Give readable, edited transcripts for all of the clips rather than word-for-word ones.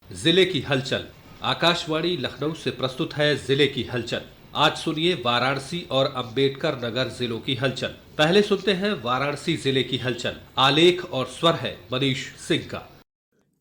जिले की हलचल। आकाशवाणी लखनऊ से प्रस्तुत है जिले की हलचल। आज सुनिए वाराणसी और अंबेडकर नगर जिलों की हलचल। पहले सुनते हैं वाराणसी जिले की हलचल। आलेख और स्वर है मनीष सिंह का।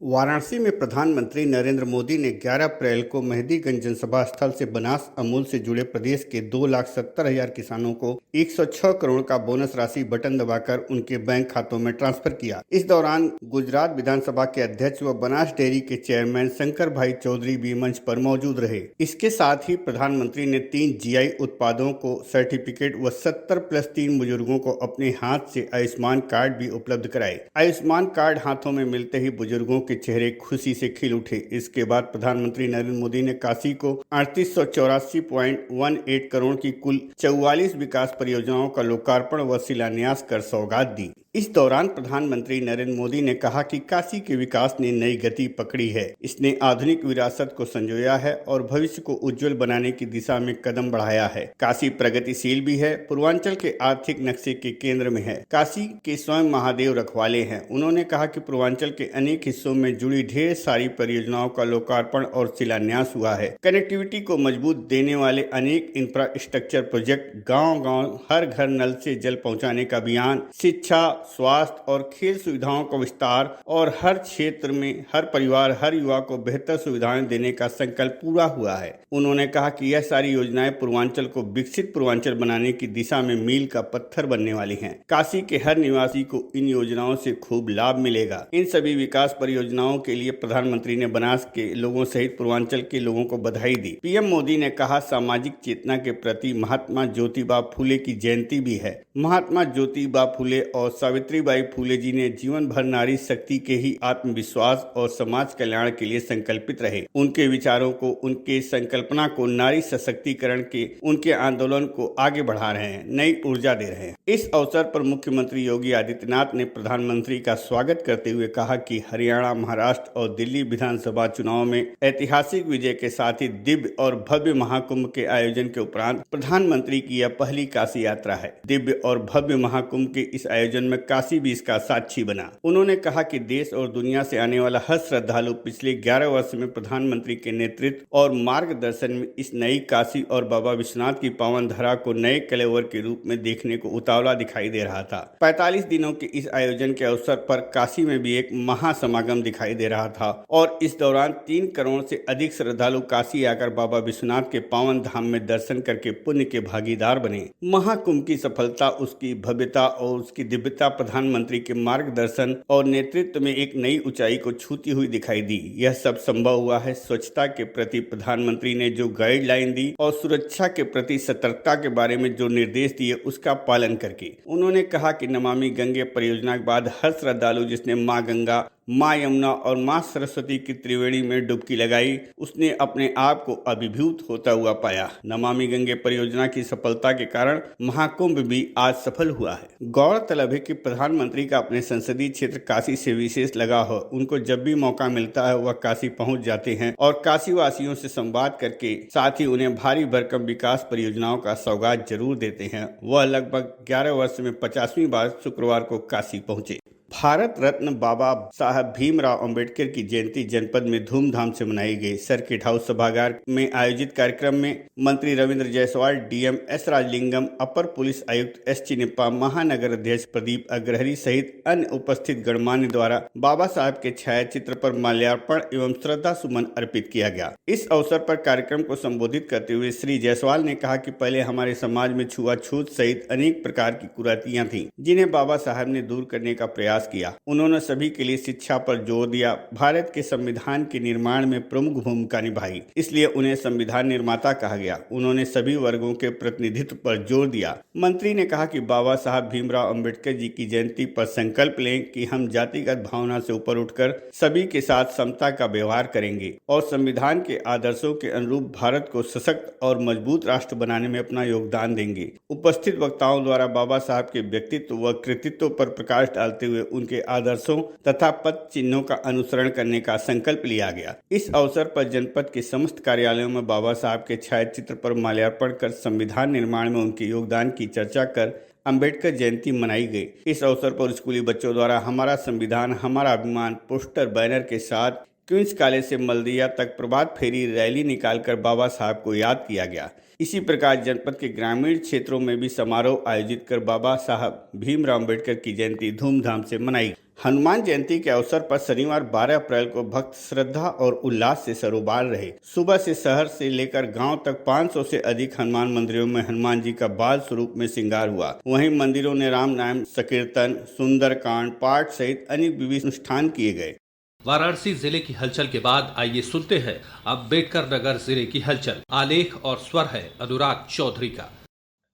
वाराणसी में प्रधानमंत्री नरेंद्र मोदी ने 11 अप्रैल को मेहदीगंज जनसभा स्थल से बनास अमूल से जुड़े प्रदेश के 2,70,000 किसानों को 106 करोड़ का बोनस राशि बटन दबाकर उनके बैंक खातों में ट्रांसफर किया। इस दौरान गुजरात विधानसभा के अध्यक्ष व बनास डेयरी के चेयरमैन शंकर भाई चौधरी भी मंच पर मौजूद रहे। इसके साथ ही प्रधानमंत्री ने 3 जीआई उत्पादों को सर्टिफिकेट व 70+3 बुजुर्गों को अपने हाथ से आयुष्मान कार्ड भी उपलब्ध कराए। आयुष्मान कार्ड हाथों में मिलते ही बुजुर्गों के चेहरे खुशी से खिल उठे। इसके बाद प्रधानमंत्री नरेंद्र मोदी ने काशी को 3884.18 करोड़ की कुल 44 विकास परियोजनाओं का लोकार्पण व शिलान्यास कर सौगात दी। इस दौरान प्रधानमंत्री नरेंद्र मोदी ने कहा कि काशी के विकास ने नई गति पकड़ी है। इसने आधुनिक विरासत को संजोया है और भविष्य को उज्जवल बनाने की दिशा में कदम बढ़ाया है। काशी प्रगतिशील भी है, पूर्वांचल के आर्थिक नक्शे के केंद्र में है। काशी के स्वयं महादेव रखवाले हैं। उन्होंने कहा कि पूर्वांचल के अनेक हिस्सों में जुड़ी ढेर सारी परियोजनाओं का लोकार्पण और शिलान्यास हुआ है। कनेक्टिविटी को मजबूत देने वाले अनेक इंफ्रास्ट्रक्चर प्रोजेक्ट, गांव-गांव हर घर नल से जल पहुंचाने का अभियान, शिक्षा, स्वास्थ्य और खेल सुविधाओं का विस्तार और हर क्षेत्र में हर परिवार, हर युवा को बेहतर सुविधाएं देने का संकल्प पूरा हुआ है। उन्होंने कहा कि यह सारी योजनाएं पूर्वांचल को विकसित पूर्वांचल बनाने की दिशा में मील का पत्थर बनने वाली हैं। काशी के हर निवासी को इन योजनाओं से खूब लाभ मिलेगा। इन सभी विकास परियोजनाओं के लिए प्रधानमंत्री ने बनास के लोगों सहित पूर्वांचल के लोगों को बधाई दी। पीएम मोदी ने कहा, सामाजिक चेतना के प्रति महात्मा ज्योतिबा फूले की जयंती भी है। महात्मा ज्योतिबा फूले और सावित्रीबाई फूले जी ने जीवन भर नारी शक्ति के ही आत्मविश्वास और समाज कल्याण के लिए संकल्पित रहे। उनके विचारों को, उनके संकल्पना को नारी सशक्तिकरण के उनके आंदोलन को आगे बढ़ा रहे हैं, नई ऊर्जा दे रहे हैं। इस अवसर पर मुख्यमंत्री योगी आदित्यनाथ ने प्रधानमंत्री का स्वागत करते हुए कहा कि हरियाणा, महाराष्ट्र और दिल्ली विधानसभा चुनाव में ऐतिहासिक विजय के साथ ही दिव्य और भव्य महाकुंभ के आयोजन के उपरांत प्रधानमंत्री की यह पहली काशी यात्रा है। दिव्य और भव्य महाकुंभ के इस आयोजन में काशी भी इसका साक्षी बना। उन्होंने कहा कि देश और दुनिया से आने वाला हर श्रद्धालु पिछले 11 वर्ष में प्रधानमंत्री के नेतृत्व और मार्गदर्शन में इस नई काशी और बाबा विश्वनाथ की पावन धरा को नए कलेवर के रूप में देखने को उतावला दिखाई दे रहा था। 45 दिनों के इस आयोजन के अवसर पर काशी में भी एक महासमागम दिखाई दे रहा था और इस दौरान 3 करोड़ से अधिक श्रद्धालु काशी आकर बाबा विश्वनाथ के पावन धाम में दर्शन करके पुण्य के भागीदार बने। महाकुंभ की सफलता, उसकी भव्यता और उसकी दिव्यता प्रधानमंत्री के मार्गदर्शन और नेतृत्व में एक नई ऊंचाई को छूती हुई दिखाई दी। यह सब संभव हुआ है स्वच्छता के प्रति प्रधानमंत्री ने जो गाइडलाइन दी और सुरक्षा के प्रति सतर्कता के बारे में जो निर्देश दिए उसका पालन करके। उन्होंने कहा कि नमामि गंगे परियोजना के बाद हर श्रद्धालु जिसने मां गंगा, मां यमुना और मां सरस्वती की त्रिवेणी में डुबकी लगाई, उसने अपने आप को अभिभूत होता हुआ पाया। नमामि गंगे परियोजना की सफलता के कारण महाकुंभ भी आज सफल हुआ है। गौरतलब है कि प्रधानमंत्री का अपने संसदीय क्षेत्र काशी से विशेष लगाव हो। उनको जब भी मौका मिलता है वह काशी पहुंच जाते हैं और काशी वासियों से संवाद करके साथ ही उन्हें भारी भरकम विकास परियोजनाओं का सौगात जरूर देते हैं। वह लगभग 11 वर्ष में 50वीं बार शुक्रवार को काशी पहुंचे। भारत रत्न बाबा साहब भीमराव अंबेडकर की जयंती जनपद में धूमधाम से मनाई गई। सर्किट हाउस सभागार में आयोजित कार्यक्रम में मंत्री रविंद्र जायसवाल, डीएम एस राजलिंगम, अपर पुलिस आयुक्त एस चिन्नप्पा, महानगर अध्यक्ष प्रदीप अग्रहरी सहित अन्य उपस्थित गणमान्य द्वारा बाबा साहब के छायाचित्र पर माल्यार्पण एवं श्रद्धा सुमन अर्पित किया गया। इस अवसर पर कार्यक्रम को संबोधित करते हुए श्री जायसवाल ने कहा कि पहले हमारे समाज में छुआछूत सहित अनेक प्रकार की कुरीतियां थीं, जिन्हें बाबा साहब ने दूर करने का प्रयास किया। उन्होंने सभी के लिए शिक्षा पर जोर दिया। भारत के संविधान के निर्माण में प्रमुख भूमिका निभाई, इसलिए उन्हें संविधान निर्माता कहा गया। उन्होंने सभी वर्गों के प्रतिनिधित्व पर जोर दिया। मंत्री ने कहा कि बाबा साहब भीमराव अंबेडकर जी की जयंती पर संकल्प लें कि हम जातिगत भावना से ऊपर उठकर सभी के साथ समता का व्यवहार करेंगे और संविधान के आदर्शों के अनुरूप भारत को सशक्त और मजबूत राष्ट्र बनाने में अपना योगदान देंगे। उपस्थित वक्ताओं द्वारा बाबा साहब के व्यक्तित्व व कृतित्व पर प्रकाश डालते हुए उनके आदर्शों तथा पद चिन्हों का अनुसरण करने का संकल्प लिया गया। इस अवसर पर जनपद के समस्त कार्यालयों में बाबा साहब के छायाचित्र पर माल्यार्पण कर संविधान निर्माण में उनके योगदान की चर्चा कर अंबेडकर जयंती मनाई गई। इस अवसर पर स्कूली बच्चों द्वारा हमारा संविधान हमारा अभिमान पोस्टर बैनर के साथ क्वींस कॉलेज से मल्दिया तक प्रभात फेरी रैली निकालकर बाबा साहब को याद किया गया। इसी प्रकार जनपद के ग्रामीण क्षेत्रों में भी समारोह आयोजित कर बाबा साहब भीमराव अंबेडकर की जयंती धूमधाम से मनाई। हनुमान जयंती के अवसर पर शनिवार 12 अप्रैल को भक्त श्रद्धा और उल्लास से सरोबार रहे। सुबह से शहर से लेकर गांव तक 500 से अधिक हनुमान मंदिरों में हनुमान जी का बाल स्वरूप में श्रृंगार हुआ। वहीं मंदिरों में राम नाम संकीर्तन, सुंदरकांड पाठ सहित अनेक विविध अनुष्ठान किए गए। वाराणसी जिले की हलचल के बाद आइए सुनते हैं अम्बेडकर नगर जिले की हलचल। आलेख और स्वर है अनुराग चौधरी का।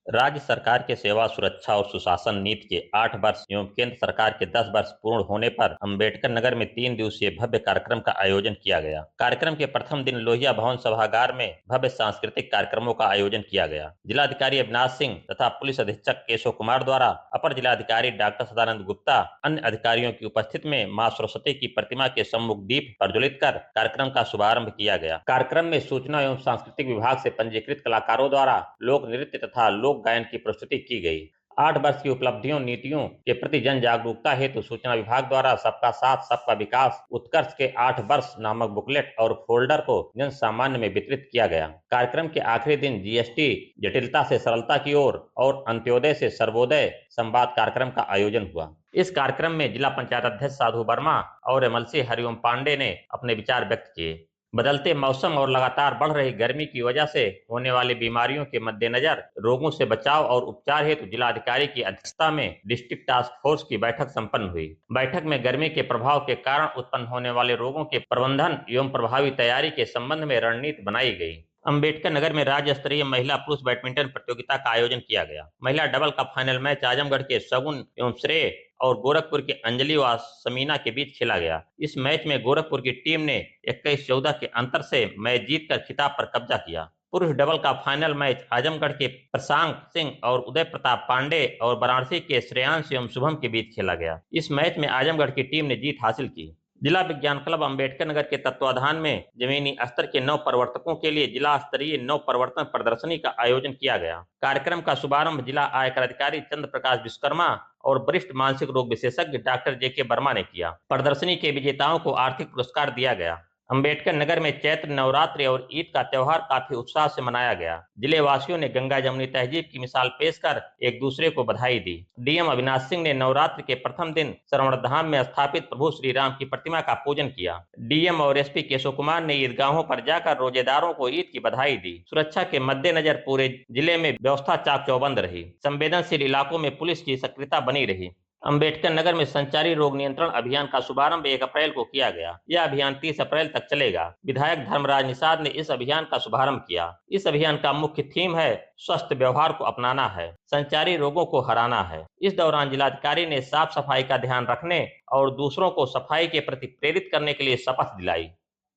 राज्य सरकार के सेवा सुरक्षा और सुशासन नीति के 8 वर्ष एवं केंद्र सरकार के 10 वर्ष पूर्ण होने पर अंबेडकर नगर में 3 दिवसीय भव्य कार्यक्रम का आयोजन किया गया। कार्यक्रम के प्रथम दिन लोहिया भवन सभागार में भव्य सांस्कृतिक कार्यक्रमों का आयोजन किया गया। जिलाधिकारी अविनाश सिंह तथा पुलिस अधीक्षक केशव कुमार द्वारा अपर जिलाधिकारी डॉक्टर सदानंद गुप्ता अन्य अधिकारियों की उपस्थिति में मां सरस्वती की प्रतिमा के सम्मुख दीप प्रज्वलित कर कार्यक्रम का शुभारंभ किया गया। कार्यक्रम में सूचना एवं सांस्कृतिक विभाग से पंजीकृत कलाकारों द्वारा लोक नृत्य तथा लोक गायन की प्रस्तुति की गई। 8 वर्ष की उपलब्धियों नीतियों के प्रति जन जागरूकता हेतु सूचना विभाग द्वारा सबका साथ सबका विकास उत्कर्ष के 8 वर्ष नामक बुकलेट और फोल्डर को जन सामान्य में वितरित किया गया। कार्यक्रम के आखिरी दिन जीएसटी जटिलता से सरलता की ओर और अंत्योदय से सर्वोदय संवाद कार्यक्रम का आयोजन हुआ। इस कार्यक्रम में जिला पंचायत अध्यक्ष साधु वर्मा और एमएलसी हरिओम पांडे ने अपने विचार व्यक्त किए। बदलते मौसम और लगातार बढ़ रही गर्मी की वजह से होने वाली बीमारियों के मद्देनजर रोगों से बचाव और उपचार हेतु जिलाधिकारी की अध्यक्षता में डिस्ट्रिक्ट टास्क फोर्स की बैठक संपन्न हुई। बैठक में गर्मी के प्रभाव के कारण उत्पन्न होने वाले रोगों के प्रबंधन एवं प्रभावी तैयारी के संबंध में रणनीति बनाई गई। अंबेडकर नगर में राज्य स्तरीय महिला पुरुष बैडमिंटन प्रतियोगिता का आयोजन किया गया। महिला डबल का फाइनल मैच आजमगढ़ के सगुन एवं श्रेय और गोरखपुर के अंजलि व समीना के बीच खेला गया। इस मैच में गोरखपुर की टीम ने 21-14 के अंतर से मैच जीतकर खिताब पर कब्जा किया। पुरुष डबल का फाइनल मैच आजमगढ़ के प्रशांत सिंह और उदय प्रताप पांडे और वाराणसी के श्रेयांश एवं शुभम के बीच खेला गया। इस मैच में आजमगढ़ की टीम ने जीत हासिल की। जिला विज्ञान क्लब अंबेडकर नगर के तत्वाधान में जमीनी स्तर के नव प्रवर्तकों के लिए जिला स्तरीय नव प्रवर्तन प्रदर्शनी का आयोजन किया गया। कार्यक्रम का शुभारंभ जिला आयकर अधिकारी चंद्र प्रकाश विश्वकर्मा और वरिष्ठ मानसिक रोग विशेषज्ञ डॉक्टर जेके वर्मा ने किया। प्रदर्शनी के विजेताओं को आर्थिक पुरस्कार दिया गया। अंबेडकर नगर में चैत्र नवरात्रि और ईद का त्योहार काफी उत्साह से मनाया गया। जिले वासियों ने गंगा जमुनी तहजीब की मिसाल पेश कर एक दूसरे को बधाई दी। डीएम अविनाश सिंह ने नवरात्रि के प्रथम दिन श्रवण धाम में स्थापित प्रभु श्री राम की प्रतिमा का पूजन किया। डीएम और एसपी केशव कुमार ने ईदगाहों पर जाकर रोजेदारों को ईद की बधाई दी। सुरक्षा के मद्देनजर पूरे जिले में व्यवस्था चाक चौबंद रही। संवेदनशील इलाकों में पुलिस की सक्रियता बनी रही। अंबेडकर नगर में संचारी रोग नियंत्रण अभियान का शुभारंभ 1 अप्रैल को किया गया। यह अभियान 30 अप्रैल तक चलेगा। विधायक धर्मराज निषाद ने इस अभियान का शुभारंभ किया। इस अभियान का मुख्य थीम है स्वस्थ व्यवहार को अपनाना है, संचारी रोगों को हराना है। इस दौरान जिलाधिकारी ने साफ सफाई का ध्यान रखने और दूसरों को सफाई के प्रति प्रेरित करने के लिए शपथ दिलाई।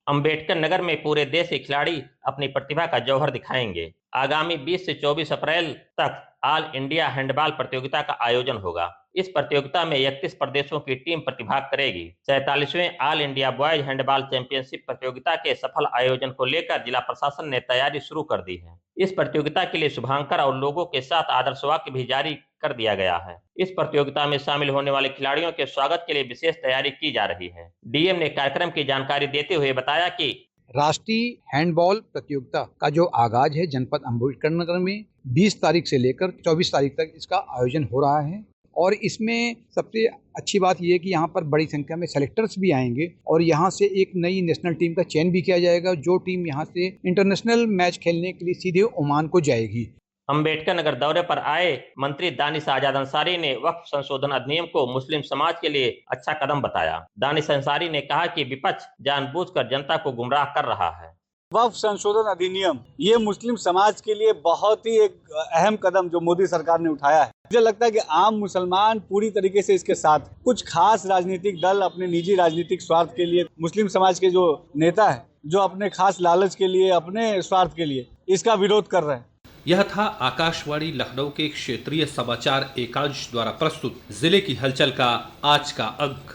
अंबेडकर नगर में पूरे देश के खिलाड़ी अपनी प्रतिभा का जौहर दिखाएंगे। आगामी 20 से 24 अप्रैल तक ऑल इंडिया हैंडबॉल प्रतियोगिता का आयोजन होगा। इस प्रतियोगिता में 31 प्रदेशों की टीम प्रतिभाग करेगी। 47वें all India boys handball championship प्रतियोगिता के सफल आयोजन को लेकर जिला प्रशासन ने तैयारी शुरू कर दी है। इस प्रतियोगिता के लिए शुभांकर और लोगों के साथ आदर्श वाक्य भी जारी कर दिया गया है। इस प्रतियोगिता में शामिल होने वाले खिलाड़ियों के स्वागत के लिए विशेष तैयारी की जा रही है। डीएम ने कार्यक्रम की जानकारी देते हुए बताया कि राष्ट्रीय हैंडबॉल प्रतियोगिता का जो आगाज है जनपद अंबेडकर नगर में 20 तारीख से लेकर 24 तारीख तक इसका आयोजन हो रहा है। और इसमें सबसे अच्छी बात यह है कि यहाँ पर बड़ी संख्या में सेलेक्टर्स भी आएंगे और यहाँ से एक नई नेशनल टीम का चयन भी किया जाएगा, जो टीम यहाँ से इंटरनेशनल मैच खेलने के लिए सीधे ओमान को जाएगी। अंबेडकर नगर दौरे पर आए मंत्री दानिश आजाद अंसारी ने वक्फ संशोधन अधिनियम को मुस्लिम समाज के लिए अच्छा कदम बताया। दानिश अंसारी ने कहा कि विपक्ष जानबूझकर जनता को गुमराह कर रहा है। वक्फ संशोधन अधिनियम ये मुस्लिम समाज के लिए बहुत ही एक अहम कदम जो मोदी सरकार ने उठाया है। मुझे लगता है कि आम मुसलमान पूरी तरीके से इसके साथ, कुछ खास राजनीतिक दल अपने निजी राजनीतिक स्वार्थ के लिए, मुस्लिम समाज के जो नेता है जो अपने खास लालच के लिए, अपने स्वार्थ के लिए इसका विरोध कर रहे हैं। यह था आकाशवाणी लखनऊ के क्षेत्रीय समाचार एकांश द्वारा प्रस्तुत जिले की हलचल का आज का अंक।